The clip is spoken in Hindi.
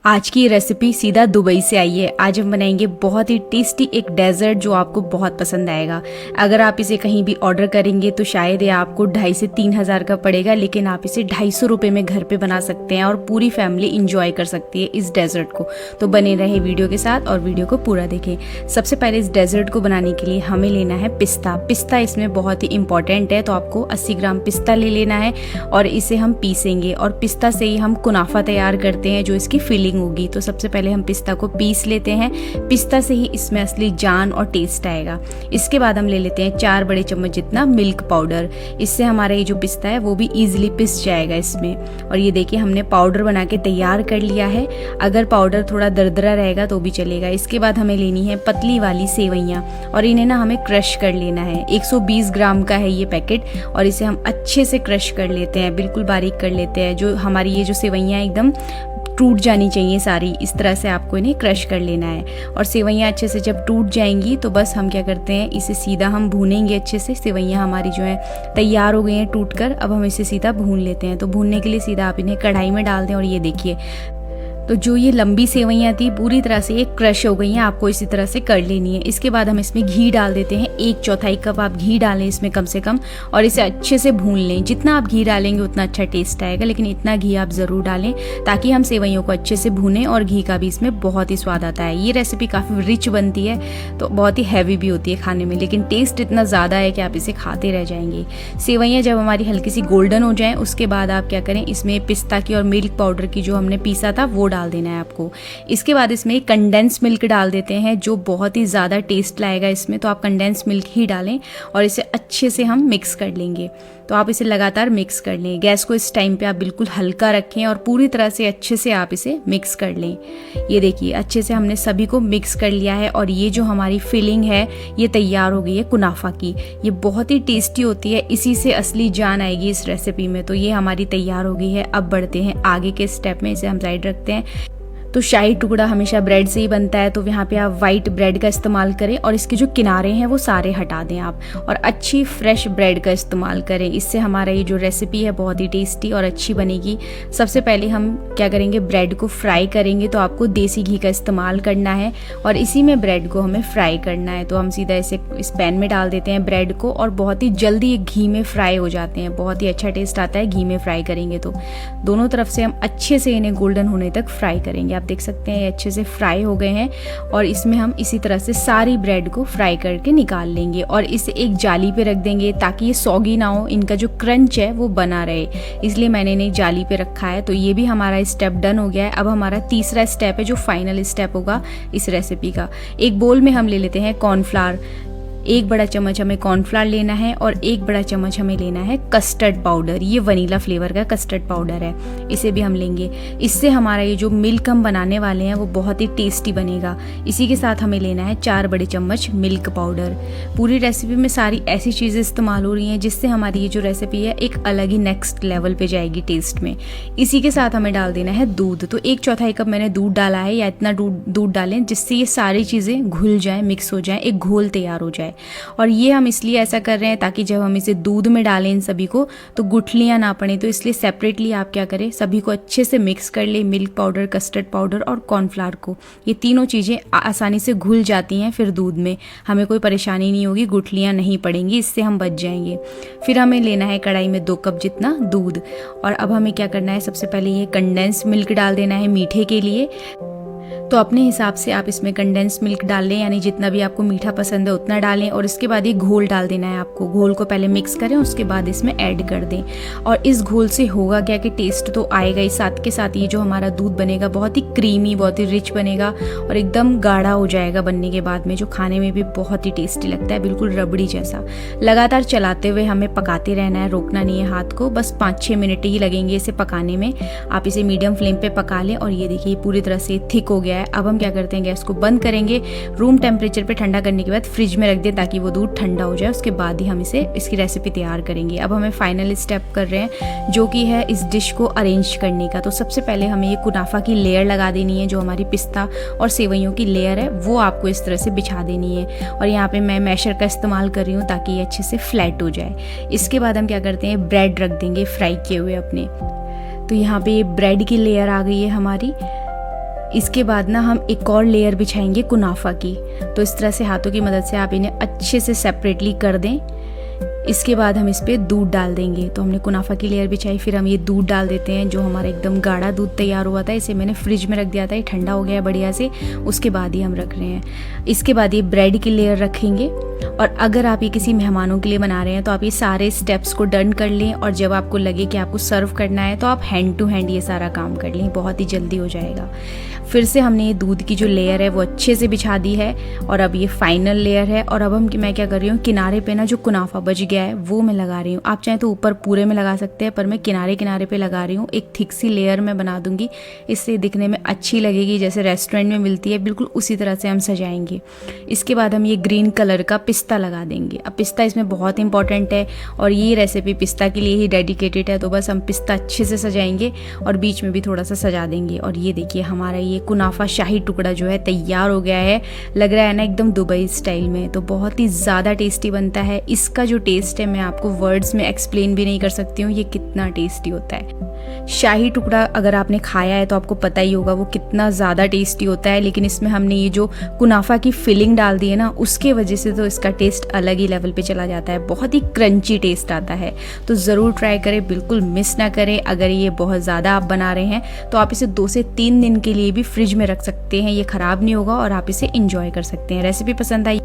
आज की रेसिपी सीधा दुबई से आई है। आज हम बनाएंगे बहुत ही टेस्टी एक डेजर्ट जो आपको बहुत पसंद आएगा। अगर आप इसे कहीं भी ऑर्डर करेंगे तो शायद ये आपको 2,500 से 3,000 का पड़ेगा, लेकिन आप इसे 250 रुपये में घर पे बना सकते हैं और पूरी फैमिली इंजॉय कर सकती है इस डेजर्ट को। तो बने रहे वीडियो के साथ और वीडियो को पूरा देखें। सबसे पहले इस डेजर्ट को बनाने के लिए हमें लेना है पिस्ता। पिस्ता इसमें बहुत ही इंपॉर्टेंट है, तो आपको 80 ग्राम पिस्ता ले लेना है और इसे हम पीसेंगे। और पिस्ता से ही हम कुनाफा तैयार करते हैं जो इसकी फिलिंग होगी। तो सबसे पहले हम पिस्ता को पीस लेते हैं। पिस्ता से ही इसमें असली जान और टेस्ट आएगा। इसके बाद हम ले लेते हैं 4 बड़े चम्मच जितना मिल्क पाउडर। इससे हमारा ये जो पिस्ता है वो भी इजीली पिस जाएगा इसमें। और ये देखिए हमने पाउडर बना के तैयार कर लिया है। अगर पाउडर थोड़ा दरदरा रहेगा तो भी चलेगा। इसके बाद हमें लेनी है पतली वाली सेवइयाँ और इन्हें ना हमें क्रश कर लेना है। 120 ग्राम का है ये पैकेट और इसे हम अच्छे से क्रश कर लेते हैं, बिल्कुल बारीक कर लेते हैं। जो हमारी ये जो सेवइयाँ एकदम टूट जानी चाहिए सारी, इस तरह से आपको इन्हें क्रश कर लेना है। और सेवइयाँ अच्छे से जब टूट जाएंगी तो बस हम क्या करते हैं, इसे सीधा हम भूनेंगे अच्छे से। सेवइयाँ हमारी जो है तैयार हो गई हैं टूट कर। अब हम इसे सीधा भून लेते हैं। तो भूनने के लिए सीधा आप इन्हें कढ़ाई में डाल दें और ये देखिए तो जो ये लंबी सेवइयाँ थी पूरी तरह से ये क्रश हो गई हैं। आपको इसी तरह से कर लेनी है। इसके बाद हम इसमें घी डाल देते हैं। 1/4 कप आप घी डालें इसमें कम से कम, और इसे अच्छे से भून लें। जितना आप घी डालेंगे उतना अच्छा टेस्ट आएगा, लेकिन इतना घी आप ज़रूर डालें ताकि हम सेवइयों को अच्छे से भूनें और घी का भी इसमें बहुत ही स्वाद आता है। ये रेसिपी काफ़ी रिच बनती है, तो बहुत ही हैवी भी होती है खाने में, लेकिन टेस्ट इतना ज़्यादा है कि आप इसे खाते रह जाएंगे। सेवइयाँ जब हमारी हल्की सी गोल्डन हो जाएँ उसके बाद आप क्या करें, इसमें पिस्ता की और मिल्क पाउडर की जो हमने पीसा था वो डाल देना है आपको। इसके बाद इसमें कंडेंस मिल्क डाल देते हैं जो बहुत ही ज़्यादा टेस्ट लाएगा इसमें। तो आप कंडेंस मिल्क ही डालें और इसे अच्छे से हम मिक्स कर लेंगे। तो आप इसे लगातार मिक्स कर लें। गैस को इस टाइम पे आप बिल्कुल हल्का रखें और पूरी तरह से अच्छे से आप इसे मिक्स कर लें। ये देखिए अच्छे से हमने सभी को मिक्स कर लिया है और ये जो हमारी फिलिंग है ये तैयार हो गई है कुनाफा की। ये बहुत ही टेस्टी होती है, इसी से असली जान आएगी इस रेसिपी में। तो ये हमारी तैयार हो गई है। अब बढ़ते हैं आगे के स्टेप में। इसे हम साइड रखते हैं। तो शाही टुकड़ा हमेशा ब्रेड से ही बनता है, तो यहाँ पे आप वाइट ब्रेड का इस्तेमाल करें और इसके जो किनारे हैं वो सारे हटा दें आप, और अच्छी फ्रेश ब्रेड का इस्तेमाल करें। इससे हमारा ये जो रेसिपी है बहुत ही टेस्टी और अच्छी बनेगी। सबसे पहले हम क्या करेंगे, ब्रेड को फ्राई करेंगे। तो आपको देसी घी का इस्तेमाल करना है और इसी में ब्रेड को हमें फ्राई करना है। तो हम सीधा इसे इस पैन में डाल देते हैं ब्रेड को और बहुत ही जल्दी ये घी में फ्राई हो जाते हैं। बहुत ही अच्छा टेस्ट आता है घी में फ्राई करेंगे। तो दोनों तरफ से हम अच्छे से इन्हें गोल्डन होने तक फ्राई करेंगे। देख सकते हैं ये अच्छे से फ्राई हो गए हैं और इसमें हम इसी तरह से सारी ब्रेड को फ्राई करके निकाल लेंगे और इसे एक जाली पे रख देंगे ताकि ये सॉगी ना हो, इनका जो क्रंच है वो बना रहे, इसलिए मैंने इन्हें जाली पे रखा है। तो ये भी हमारा स्टेप डन हो गया है। अब हमारा तीसरा स्टेप है जो फाइनल स्टेप होगा इस रेसिपी का। एक बोल में हम ले लेते हैं कॉर्नफ्लावर। 1 बड़ा चम्मच हमें कॉर्नफ्लावर लेना है और 1 बड़ा चम्मच हमें लेना है कस्टर्ड पाउडर। ये वनीला फ्लेवर का कस्टर्ड पाउडर है, इसे भी हम लेंगे। इससे हमारा ये जो मिल्क हम बनाने वाले हैं वो बहुत ही टेस्टी बनेगा। इसी के साथ हमें लेना है 4 बड़े चम्मच मिल्क पाउडर। पूरी रेसिपी में सारी ऐसी चीज़ें इस्तेमाल हो रही हैं जिससे हमारी ये जो रेसिपी है एक अलग ही नेक्स्ट लेवल पे जाएगी टेस्ट में। इसी के साथ हमें डाल देना है दूध। तो 1/4 कप मैंने दूध डाला है, या इतना दूध डालें जिससे ये सारी चीज़ें घुल जाएँ, मिक्स हो जाएँ, एक घोल तैयार हो जाए। और ये हम इसलिए ऐसा कर रहे हैं ताकि जब हम इसे दूध में डालें इन सभी को तो गुठलियाँ ना पड़े। तो इसलिए सेपरेटली आप क्या करें, सभी को अच्छे से मिक्स कर ले, मिल्क पाउडर, कस्टर्ड पाउडर और कॉर्नफ्लावर को। ये तीनों चीज़ें आसानी से घुल जाती हैं फिर दूध में, हमें कोई परेशानी नहीं होगी, गुठलियाँ नहीं पड़ेंगी, इससे हम बच जाएंगे। फिर हमें लेना है कढ़ाई में 2 कप जितना दूध। और अब हमें क्या करना है, सबसे पहले ये कंडेंस मिल्क डाल देना है मीठे के लिए। तो अपने हिसाब से आप इसमें कंडेंस मिल्क डाल लें, यानी जितना भी आपको मीठा पसंद है उतना डालें। और इसके बाद ये घोल डाल देना है आपको। घोल को पहले मिक्स करें, उसके बाद इसमें ऐड कर दें। और इस घोल से होगा क्या कि टेस्ट तो आएगा ही, साथ के साथ ये जो हमारा दूध बनेगा बहुत ही क्रीमी, बहुत ही रिच बनेगा और एकदम गाढ़ा हो जाएगा बनने के बाद में, जो खाने में भी बहुत ही टेस्टी लगता है, बिल्कुल रबड़ी जैसा। लगातार चलाते हुए हमें पकाते रहना है, रोकना नहीं है हाथ को। बस 5-6 मिनट ही लगेंगे इसे पकाने में। आप इसे मीडियम फ्लेम पे पका लें। और ये देखिए पूरी तरह से थिक हो गया है। अब हम क्या करते हैं, गैस को बंद करेंगे। रूम टेम्परेचर पे ठंडा करने के बाद फ्रिज में रख दें ताकि वो दूध ठंडा हो जाए। उसके बाद ही हम इसकी रेसिपी तैयार करेंगे। अब हमें फाइनल स्टेप कर रहे हैं जो कि है इस डिश को अरेंज करने का। तो सबसे पहले हमें ये कुनाफा की लेयर लगा देनी है। जो हमारी पिस्ता और सेवइयों की लेयर है वो आपको इस तरह से बिछा देनी है। और यहाँ पे मैं मैशर का इस्तेमाल कर रही हूँ ताकि ये अच्छे से फ्लैट हो जाए। इसके बाद हम क्या करते हैं, ब्रेड रख देंगे फ्राई किए हुए अपने। तो यहाँ पे ये ब्रेड की लेयर आ गई है हमारी। इसके बाद ना हम एक और लेयर बिछाएंगे कुनाफा की। तो इस तरह से हाथों की मदद से आप इन्हें अच्छे से सेपरेटली कर दें। इसके बाद हम इस पर दूध डाल देंगे। तो हमने कुनाफा की लेयर बिछाई, फिर हम ये दूध डाल देते हैं जो हमारा एकदम गाढ़ा दूध तैयार हुआ था। इसे मैंने फ्रिज में रख दिया था, ये ठंडा हो गया है बढ़िया से, उसके बाद ही हम रख रहे हैं। इसके बाद ये ब्रेड की लेयर रखेंगे। और अगर आप ये किसी मेहमानों के लिए बना रहे हैं तो आप ये सारे स्टेप्स को डन कर लें, और जब आपको लगे कि आपको सर्व करना है तो आप हैंड टू हैंड ये सारा काम कर लें, बहुत ही जल्दी हो जाएगा। फिर से हमने ये दूध की जो लेयर है वो अच्छे से बिछा दी है, और अब ये फाइनल लेयर है। और अब मैं क्या कर रही हूँ, किनारे पे ना जो कुनाफा बच गया है वो मैं लगा रही हूँ। आप चाहें तो ऊपर पूरे में लगा सकते हैं, पर मैं किनारे किनारे पे लगा रही हूँ। एक थिक सी लेयर मैं बना दूंगी, इससे दिखने में अच्छी लगेगी, जैसे रेस्टोरेंट में मिलती है बिल्कुल उसी तरह से हम सजाएंगे। इसके बाद हम ये ग्रीन कलर का पिस्ता लगा देंगे। अब पिस्ता इसमें बहुत इंपॉर्टेंट है, और ये रेसिपी पिस्ता के लिए ही डेडिकेटेड है। तो बस हम पिस्ता अच्छे से सजाएंगे और बीच में भी थोड़ा सा सजा देंगे। और ये देखिए हमारा ये कुनाफा शाही टुकड़ा जो है तैयार हो गया है। लग रहा है ना एकदम दुबई स्टाइल में। तो बहुत ही ज़्यादा टेस्टी बनता है। इसका जो टेस्ट है मैं आपको वर्ड्स में एक्सप्लेन भी नहीं कर सकती हूँ, ये कितना टेस्टी होता है। शाही टुकड़ा अगर आपने खाया है तो आपको पता ही होगा वो कितना ज़्यादा टेस्टी होता है, लेकिन इसमें हमने ये जो कुनाफा की फिलिंग डाल दी है ना, उसके वजह से तो इसका टेस्ट अलग ही लेवल पे चला जाता है। बहुत ही क्रंची टेस्ट आता है। तो ज़रूर ट्राई करें, बिल्कुल मिस ना करें। अगर ये बहुत ज़्यादा आप बना रहे हैं तो आप इसे 2 से 3 दिन के लिए भी फ्रिज में रख सकते हैं, ये ख़राब नहीं होगा और आप इसे इंजॉय कर सकते हैं। रेसिपी पसंद आई